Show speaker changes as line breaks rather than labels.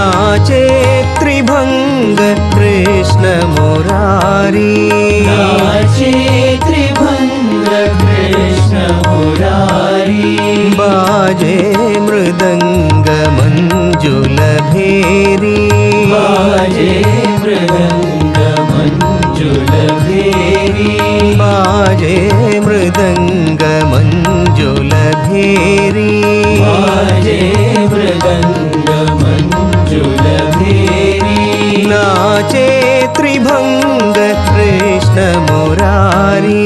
नाचे त्रिभंग कृष्ण मुरारी,
नाचे त्रिभंग कृष्ण मुरारी।
बाजे मृदंग मंजुल भेरी,
बाजे मृदंग मंजुल भेरी।
बाजे मृदंग मंजुल भेरी,
बाजे मृदंग मंजुल भेरी।
नाचे त्रिभंग कृष्ण मुरारी,